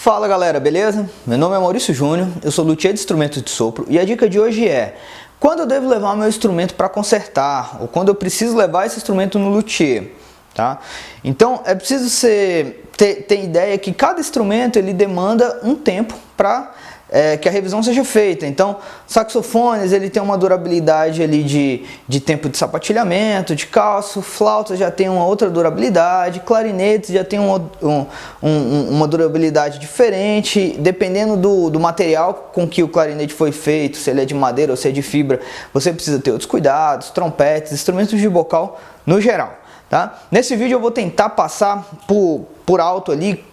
Fala galera, beleza? Meu nome é Maurício Júnior, eu sou luthier de instrumentos de sopro e a dica de hoje é: quando eu devo levar meu instrumento para consertar ou quando eu preciso levar esse instrumento no luthier, tá? Então é preciso ter ideia que cada instrumento ele demanda um tempo para que a revisão seja feita. Então, saxofones ele tem uma durabilidade ali de tempo de sapatilhamento, de calço, flautas já tem uma outra durabilidade, clarinetes já tem uma durabilidade diferente, dependendo do material com que o clarinete foi feito, se ele é de madeira ou se é de fibra, você precisa ter outros cuidados, trompetes, instrumentos de vocal no geral, tá? Nesse vídeo eu vou tentar passar por alto ali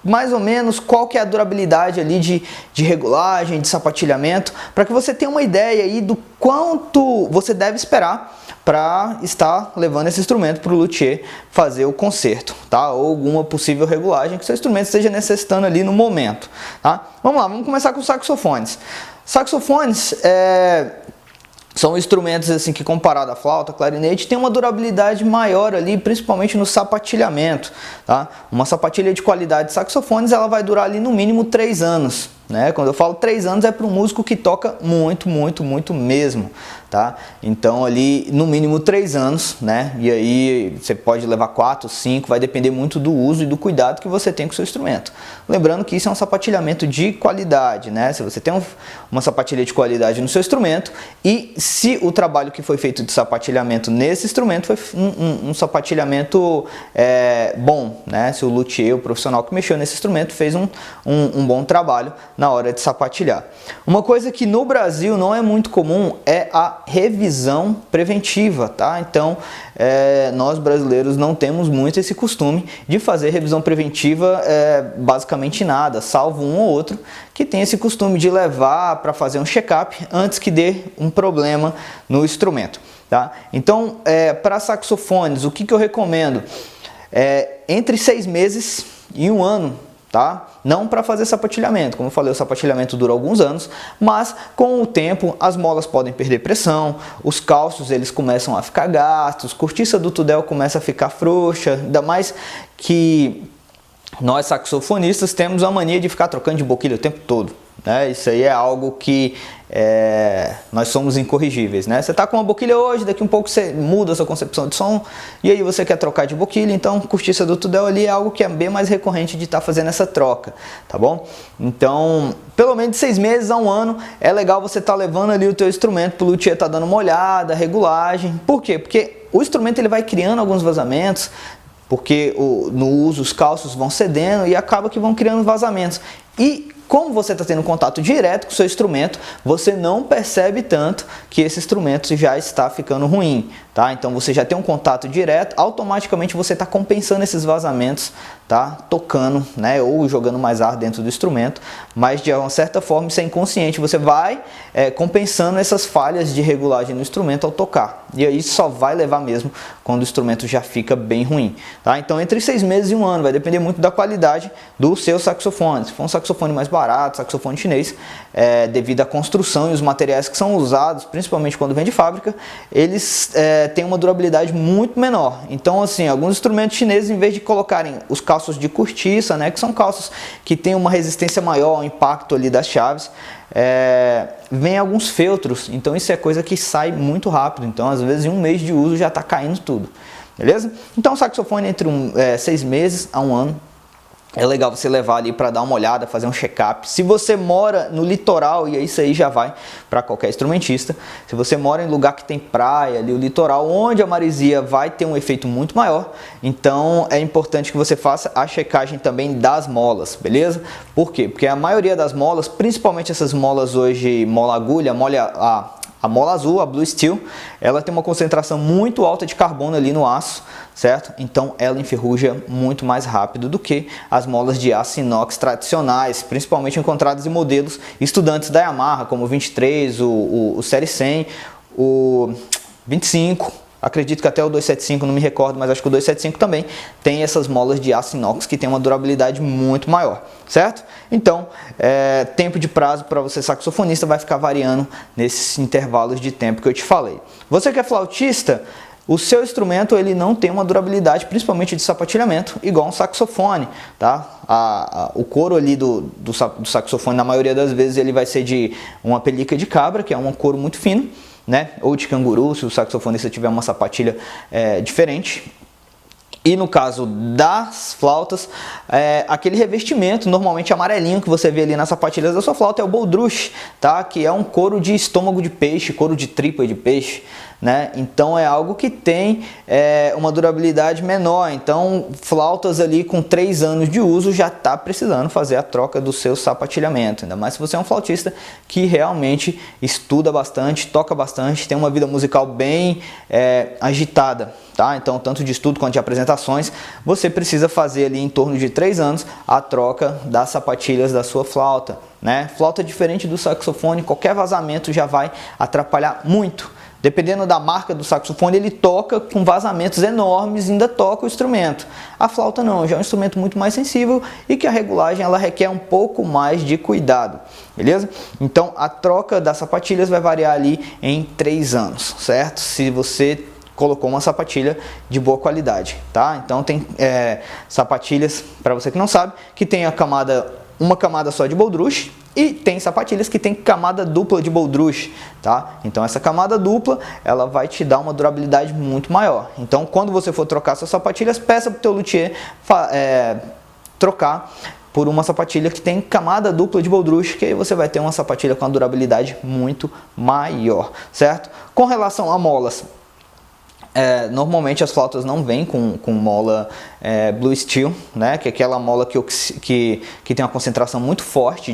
mais ou menos qual que é a durabilidade ali de regulagem, de sapatilhamento, para que você tenha uma ideia aí do quanto você deve esperar para estar levando esse instrumento para o luthier fazer o conserto, tá? Ou alguma possível regulagem que seu instrumento esteja necessitando ali no momento, tá? Vamos lá, vamos começar com os saxofones. Saxofones são instrumentos assim que, comparado à flauta, clarinete, tem uma durabilidade maior ali, principalmente no sapatilhamento, tá? Uma sapatilha de qualidade de saxofones, ela vai durar ali no mínimo 3 anos, né? Quando eu falo 3 anos é para um músico que toca muito mesmo, tá? Então ali no mínimo 3 anos, né? E aí você pode levar 4, 5, vai depender muito do uso e do cuidado que você tem com o seu instrumento. Lembrando que isso é um sapatilhamento de qualidade, né? Se você tem uma sapatilha de qualidade no seu instrumento e se o trabalho que foi feito de sapatilhamento nesse instrumento foi um sapatilhamento bom, né? Se o luthier, o profissional que mexeu nesse instrumento, fez um bom trabalho na hora de sapatilhar. Uma coisa que no Brasil não é muito comum é a revisão preventiva, tá? Então, nós brasileiros não temos muito esse costume de fazer revisão preventiva basicamente nada, salvo um ou outro que tem esse costume de levar para fazer um check-up antes que dê um problema no instrumento, tá? Então, para saxofones, o que eu recomendo? Entre 6 meses e 1 ano, tá? Não para fazer sapatilhamento, como eu falei, o sapatilhamento dura alguns anos, mas com o tempo as molas podem perder pressão, os calços eles começam a ficar gastos, cortiça do tudel começa a ficar frouxa, ainda mais que nós saxofonistas temos a mania de ficar trocando de boquilha o tempo todo, né? Isso aí é algo que nós somos incorrigíveis, né? Você está com uma boquilha hoje, daqui um pouco você muda a sua concepção de som e aí você quer trocar de boquilha, então cortiça do tudel ali é algo que é bem mais recorrente de estar fazendo essa troca, tá bom? Então, pelo menos de 6 meses a 1 ano é legal você estar levando ali o teu instrumento para o luthier estar dando uma olhada, regulagem. Por quê? Porque o instrumento ele vai criando alguns vazamentos, porque no uso os calços vão cedendo e acaba que vão criando vazamentos. E como você está tendo contato direto com o seu instrumento, você não percebe tanto que esse instrumento já está ficando ruim, tá? Então você já tem um contato direto, automaticamente você está compensando esses vazamentos, tá? Tocando, né? Ou jogando mais ar dentro do instrumento, mas de uma certa forma isso é inconsciente, você vai compensando essas falhas de regulagem no instrumento ao tocar, e aí só vai levar mesmo quando o instrumento já fica bem ruim, tá? Então entre 6 meses e 1 ano, vai depender muito da qualidade do seu saxofone. Se for um saxofone mais barato, saxofone chinês, devido à construção e os materiais que são usados, principalmente quando vem de fábrica, eles têm uma durabilidade muito menor. Então assim, alguns instrumentos chineses, em vez de colocarem os calços de cortiça, né, que são calços que têm uma resistência maior ao impacto ali das chaves, vem alguns feltros, então isso é coisa que sai muito rápido, então às vezes em 1 mês de uso já está caindo tudo, beleza? Então o saxofone entre 6 meses a 1 ano é legal você levar ali para dar uma olhada, fazer um check-up. Se você mora no litoral, e isso aí já vai para qualquer instrumentista, se você mora em lugar que tem praia, ali o litoral, onde a maresia vai ter um efeito muito maior, então é importante que você faça a checagem também das molas, beleza? Por quê? Porque a maioria das molas, principalmente essas molas hoje, mola agulha, a mola azul, a Blue Steel, ela tem uma concentração muito alta de carbono ali no aço, certo? Então ela enferruja muito mais rápido do que as molas de aço inox tradicionais, principalmente encontradas em modelos estudantes da Yamaha, como o 23, o Série 100, o 25, acredito que até o 275, não me recordo, mas acho que o 275 também tem essas molas de aço inox que tem uma durabilidade muito maior, certo? Então, tempo de prazo para você saxofonista vai ficar variando nesses intervalos de tempo que eu te falei. Você que é flautista, o seu instrumento ele não tem uma durabilidade, principalmente de sapatilhamento, igual um saxofone, tá? O couro ali do saxofone, na maioria das vezes, ele vai ser de uma pelica de cabra, que é um couro muito fino, né? Ou de canguru, se o saxofonista tiver uma sapatilha diferente. E no caso das flautas, aquele revestimento normalmente amarelinho que você vê ali nas sapatilhas da sua flauta é o baudruche, tá? Que é um couro de estômago de peixe, couro de tripa de peixe, né? Então é algo que tem uma durabilidade menor. Então flautas ali com 3 anos de uso já está precisando fazer a troca do seu sapatilhamento. Ainda mais se você é um flautista que realmente estuda bastante, toca bastante, tem uma vida musical bem agitada. Tá? Então, tanto de estudo quanto de apresentações, você precisa fazer ali em torno de 3 anos a troca das sapatilhas da sua flauta, né? Flauta diferente do saxofone, qualquer vazamento já vai atrapalhar muito. Dependendo da marca do saxofone, ele toca com vazamentos enormes e ainda toca o instrumento. A flauta não, já é um instrumento muito mais sensível e que a regulagem ela requer um pouco mais de cuidado, beleza? Então, a troca das sapatilhas vai variar ali em 3 anos, certo? Se você colocou uma sapatilha de boa qualidade, tá? Então tem sapatilhas, para você que não sabe, que tem uma camada só de baudruche e tem sapatilhas que tem camada dupla de baudruche, tá? Então essa camada dupla, ela vai te dar uma durabilidade muito maior. Então quando você for trocar suas sapatilhas, peça para o teu luthier trocar por uma sapatilha que tem camada dupla de baudruche, que aí você vai ter uma sapatilha com uma durabilidade muito maior, certo? Com relação a molas, normalmente as flautas não vêm com mola Blue Steel, né? Que é aquela mola que tem uma concentração muito forte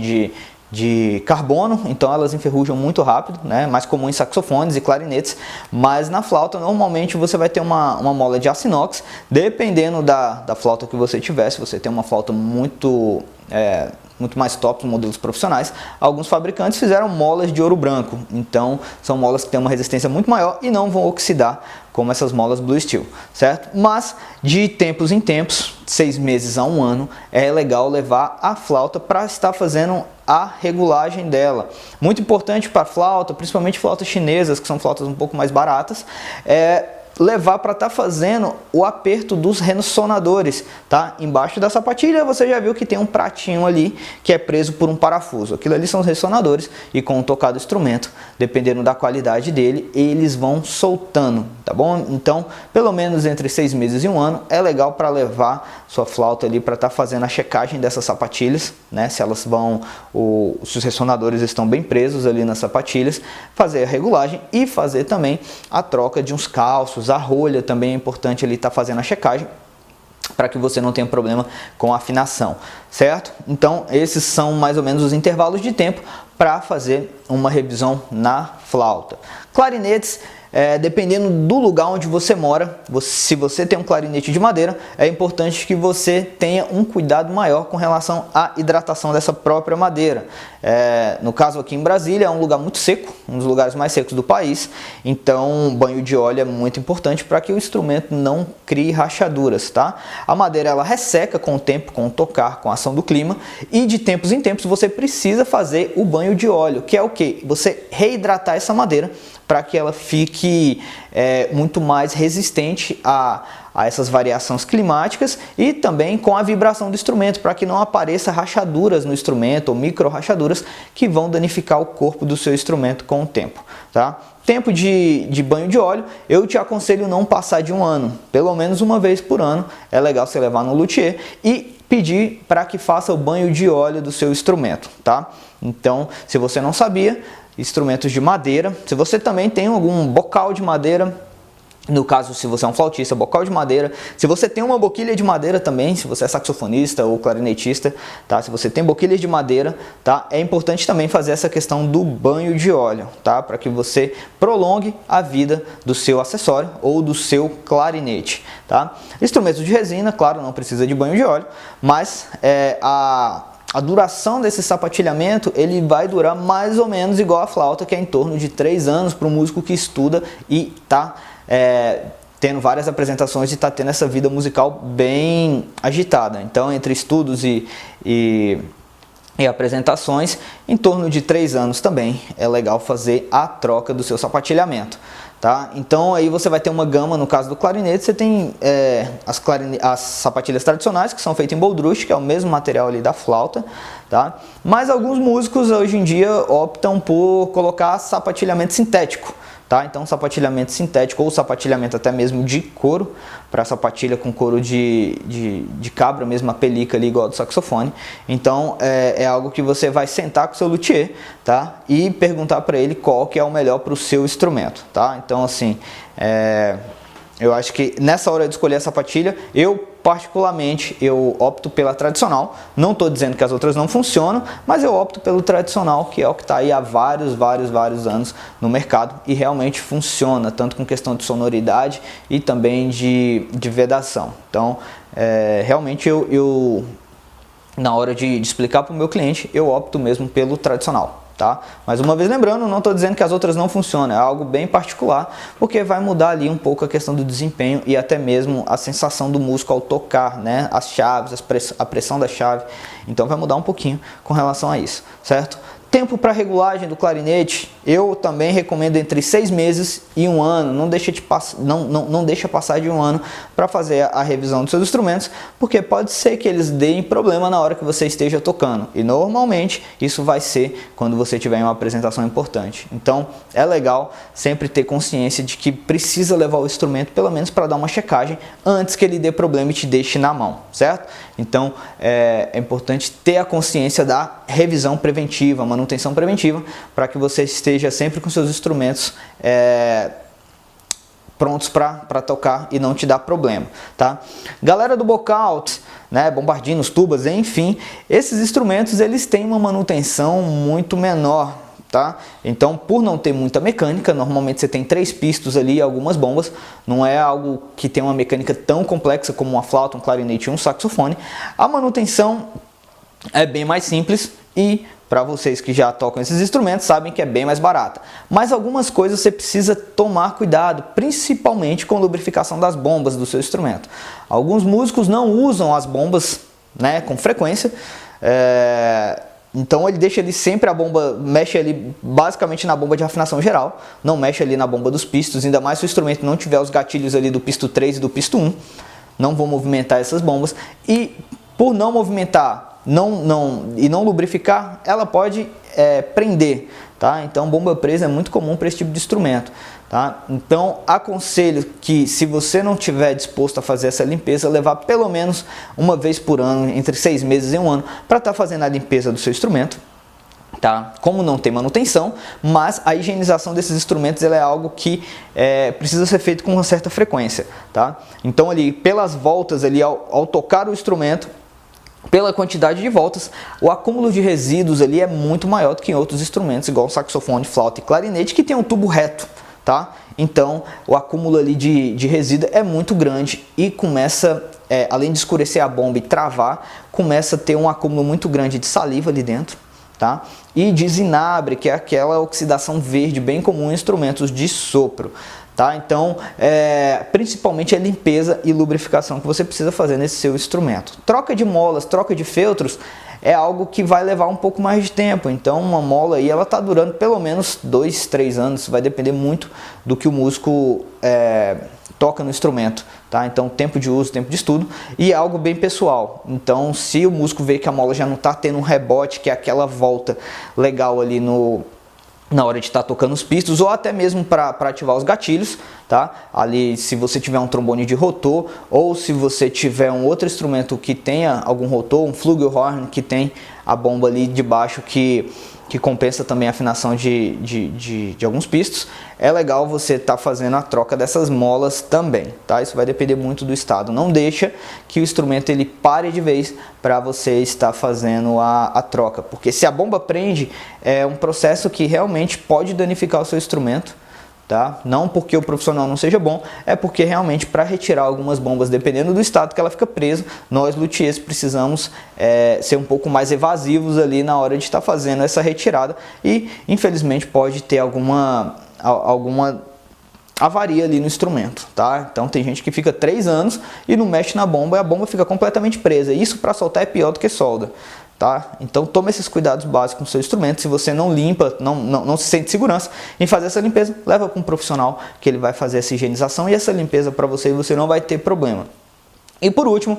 de carbono, então elas enferrujam muito rápido, né? Mais comum em saxofones e clarinetes, mas na flauta normalmente você vai ter uma mola de aço inox, dependendo da flauta que você tiver. Se você tem uma flauta muito mais top, modelos profissionais, alguns fabricantes fizeram molas de ouro branco, então são molas que têm uma resistência muito maior e não vão oxidar como essas molas Blue Steel, certo? Mas de tempos em tempos, 6 meses a 1 ano, é legal levar a flauta para estar fazendo a regulagem dela. Muito importante para flauta, principalmente flautas chinesas, que são flautas um pouco mais baratas, levar para estar fazendo o aperto dos ressonadores, tá? Embaixo da sapatilha você já viu que tem um pratinho ali que é preso por um parafuso. Aquilo ali são os ressonadores e com o tocado instrumento, dependendo da qualidade dele, eles vão soltando, tá bom? Então, pelo menos entre 6 meses e 1 ano, é legal para levar sua flauta ali para estar fazendo a checagem dessas sapatilhas, né? Se elas se os ressonadores estão bem presos ali nas sapatilhas, fazer a regulagem e fazer também a troca de uns calços. A rolha também é importante ele estar fazendo a checagem para que você não tenha problema com a afinação, certo? Então esses são mais ou menos os intervalos de tempo para fazer uma revisão na flauta. Clarinetes, dependendo do lugar onde você mora, se você tem um clarinete de madeira, é importante que você tenha um cuidado maior com relação à hidratação dessa própria madeira. No caso aqui em Brasília é um lugar muito seco, um dos lugares mais secos do país, então banho de óleo é muito importante para que o instrumento não crie rachaduras, tá? A madeira ela resseca com o tempo, com o tocar, com a ação do clima, e de tempos em tempos você precisa fazer o banho de óleo, que é o que? Você reidratar essa madeira para que ela fique muito mais resistente a essas variações climáticas e também com a vibração do instrumento, para que não apareça rachaduras no instrumento ou micro rachaduras que vão danificar o corpo do seu instrumento com o tempo, tá? Tempo de banho de óleo, eu te aconselho não passar de 1 ano, pelo menos uma vez por ano. É legal você levar no luthier e pedir para que faça o banho de óleo do seu instrumento, tá? Então, se você não sabia, instrumentos de madeira, se você também tem algum bocal de madeira, no caso se você é um flautista, bocal de madeira, se você tem uma boquilha de madeira também, se você é saxofonista ou clarinetista, tá? Se você tem boquilhas de madeira, tá? É importante também fazer essa questão do banho de óleo, tá? Para que você prolongue a vida do seu acessório ou do seu clarinete, tá? Instrumentos de resina, claro, não precisa de banho de óleo, mas a duração desse sapatilhamento, ele vai durar mais ou menos igual a flauta, que é em torno de 3 anos para o músico que estuda e está tendo várias apresentações e está tendo essa vida musical bem agitada. Então, entre estudos e apresentações, em torno de 3 anos também é legal fazer a troca do seu sapatilhamento, tá? Então aí você vai ter uma gama. No caso do clarinete, você tem as sapatilhas tradicionais, que são feitas em boldrush, que é o mesmo material ali da flauta, tá? Mas alguns músicos hoje em dia optam por colocar sapatilhamento sintético, tá? Então sapatilhamento sintético ou sapatilhamento até mesmo de couro, para sapatilha com couro de cabra, mesmo a pelica ali igual do saxofone. Então é algo que você vai sentar com o seu luthier, tá? E perguntar para ele qual que é o melhor para o seu instrumento, tá? Então assim, eu acho que nessa hora de escolher a sapatilha, particularmente, eu opto pela tradicional. Não estou dizendo que as outras não funcionam, mas eu opto pelo tradicional, que é o que está aí há vários anos no mercado e realmente funciona, tanto com questão de sonoridade e também de vedação. Então, realmente eu na hora de explicar para o meu cliente, eu opto mesmo pelo tradicional. Tá? Mais uma vez lembrando, não estou dizendo que as outras não funcionam, é algo bem particular, porque vai mudar ali um pouco a questão do desempenho e até mesmo a sensação do músico ao tocar, né? As chaves, a pressão da chave, então vai mudar um pouquinho com relação a isso, certo? Tempo para regulagem do clarinete, eu também recomendo entre 6 meses e 1 ano, não deixa passar de 1 ano para fazer a revisão dos seus instrumentos, porque pode ser que eles deem problema na hora que você esteja tocando, e normalmente isso vai ser quando você tiver uma apresentação importante. Então é legal sempre ter consciência de que precisa levar o instrumento pelo menos para dar uma checagem antes que ele dê problema e te deixe na mão, certo? Então é importante ter a consciência da revisão preventiva, manutenção preventiva, para que você esteja sempre com seus instrumentos prontos para tocar e não te dar problema, tá? Galera do bocal, né, bombardinos, tubas, enfim, esses instrumentos eles têm uma manutenção muito menor, tá? Então, por não ter muita mecânica, normalmente você tem 3 pistos ali e algumas bombas, não é algo que tem uma mecânica tão complexa como uma flauta, um clarinete e um saxofone. A manutenção é bem mais simples e para vocês que já tocam esses instrumentos sabem que é bem mais barata. Mas algumas coisas você precisa tomar cuidado, principalmente com a lubrificação das bombas do seu instrumento. Alguns músicos não usam as bombas, né, com frequência, então ele deixa ali sempre a bomba, mexe ali basicamente na bomba de afinação geral, não mexe ali na bomba dos pistos, ainda mais se o instrumento não tiver os gatilhos ali do pisto 3 e do pisto 1, não vão movimentar essas bombas, e por não movimentar e não lubrificar, ela pode prender, tá? Então bomba presa é muito comum para esse tipo de instrumento, tá? Então aconselho que, se você não estiver disposto a fazer essa limpeza, levar pelo menos uma vez por ano, entre 6 meses e 1 ano, para estar fazendo a limpeza do seu instrumento, tá? Como não tem manutenção, mas a higienização desses instrumentos é algo que precisa ser feito com uma certa frequência, tá? Então ali, pelas voltas ali, ao tocar o instrumento, pela quantidade de voltas, o acúmulo de resíduos ali é muito maior do que em outros instrumentos, igual saxofone, flauta e clarinete, que tem um tubo reto, tá? Então o acúmulo ali de resíduo é muito grande e começa, além de escurecer a bomba e travar, começa a ter um acúmulo muito grande de saliva ali dentro, tá? E de zinabre, que é aquela oxidação verde bem comum em instrumentos de sopro. Tá? Então, principalmente a limpeza e lubrificação que você precisa fazer nesse seu instrumento. Troca de molas, troca de feltros é algo que vai levar um pouco mais de tempo. Então, uma mola aí, ela está durando pelo menos 2, 3 anos. Vai depender muito do que o músico toca no instrumento. Tá? Então, tempo de uso, tempo de estudo, e é algo bem pessoal. Então, se o músico vê que a mola já não está tendo um rebote, que é aquela volta legal ali na hora de estar tocando os pistos, ou até mesmo para ativar os gatilhos, tá? Ali, se você tiver um trombone de rotor, ou se você tiver um outro instrumento que tenha algum rotor, um flugelhorn que tem a bomba ali de baixo que compensa também a afinação de alguns pistos, é legal você estar fazendo a troca dessas molas também, tá? Isso vai depender muito do estado. Não deixa que o instrumento ele pare de vez para você estar fazendo a troca, porque se a bomba prende, é um processo que realmente pode danificar o seu instrumento, tá? Não porque o profissional não seja bom, é porque realmente para retirar algumas bombas, dependendo do estado que ela fica presa, nós luthiers precisamos ser um pouco mais evasivos ali na hora de estar fazendo essa retirada, e infelizmente pode ter alguma avaria ali no instrumento, tá? Então tem gente que fica 3 anos e não mexe na bomba e a bomba fica completamente presa. Isso para soltar é pior do que solda, tá? Então tome esses cuidados básicos com o seu instrumento. Se você não limpa, não se sente segurança em fazer essa limpeza, leva para um profissional que ele vai fazer essa higienização e essa limpeza para você, e você não vai ter problema. E por último,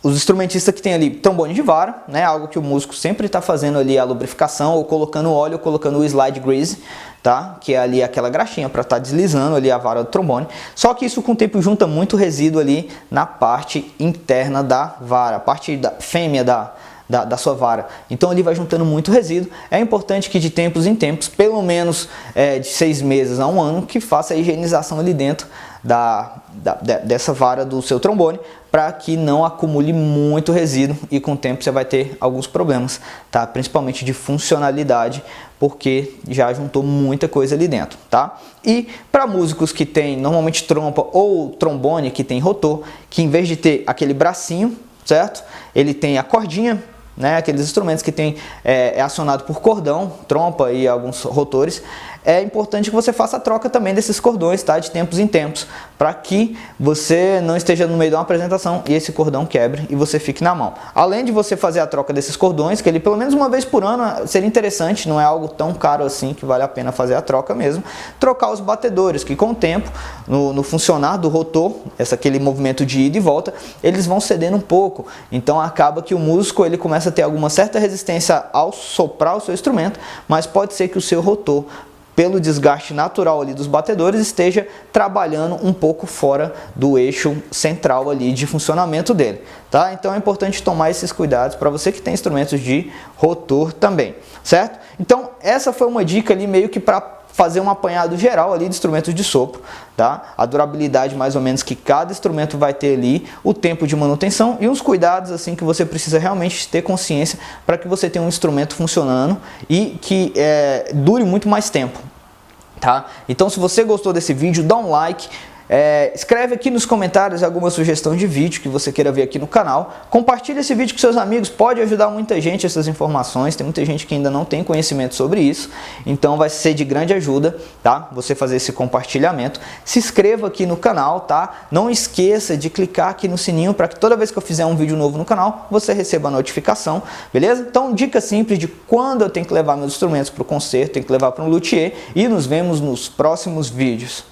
os instrumentistas que tem ali trombone de vara, né, algo que o músico sempre está fazendo ali a lubrificação, ou colocando óleo, ou colocando o slide grease, tá, que é ali aquela graxinha para estar deslizando ali a vara do trombone. Só que isso com o tempo junta muito resíduo ali na parte interna da vara, a parte da fêmea da sua vara. Então ele vai juntando muito resíduo. É importante que de tempos em tempos, pelo menos de 6 meses a 1 ano, que faça a higienização ali dentro dessa vara do seu trombone, para que não acumule muito resíduo, e com o tempo você vai ter alguns problemas, tá? Principalmente de funcionalidade, porque já juntou muita coisa ali dentro, tá? E para músicos que tem normalmente trompa ou trombone que tem rotor, que em vez de ter aquele bracinho, certo? Ele tem a cordinha, né? Aqueles instrumentos que tem é acionado por cordão, trompa e alguns rotores. É importante que você faça a troca também desses cordões, tá? De tempos em tempos, para que você não esteja no meio de uma apresentação e esse cordão quebre e você fique na mão. Além de você fazer a troca desses cordões, que ele pelo menos uma vez por ano seria interessante, não é algo tão caro assim, que vale a pena fazer a troca mesmo. Trocar os batedores, que com o tempo, no funcionar do rotor, aquele movimento de ida e volta, eles vão cedendo um pouco. Então acaba que o músico ele começa a ter alguma certa resistência ao soprar o seu instrumento, mas pode ser que o seu rotor, pelo desgaste natural ali dos batedores, esteja trabalhando um pouco fora do eixo central ali de funcionamento dele, tá? Então é importante tomar esses cuidados para você que tem instrumentos de rotor também, certo? Então essa foi uma dica ali meio que para fazer um apanhado geral ali de instrumentos de sopro, tá? A durabilidade mais ou menos que cada instrumento vai ter ali, o tempo de manutenção e uns cuidados assim que você precisa realmente ter consciência para que você tenha um instrumento funcionando e que dure muito mais tempo, tá? Então se você gostou desse vídeo, dá um like. Escreve aqui nos comentários alguma sugestão de vídeo que você queira ver aqui no canal. Compartilhe esse vídeo com seus amigos, pode ajudar muita gente essas informações. Tem muita gente que ainda não tem conhecimento sobre isso, então vai ser de grande ajuda, tá? Você fazer esse compartilhamento. Se inscreva aqui no canal, tá? Não esqueça de clicar aqui no sininho para que toda vez que eu fizer um vídeo novo no canal, você receba a notificação, beleza? Então, dica simples de quando eu tenho que levar meus instrumentos para o concerto, tenho que levar para um luthier, e nos vemos nos próximos vídeos.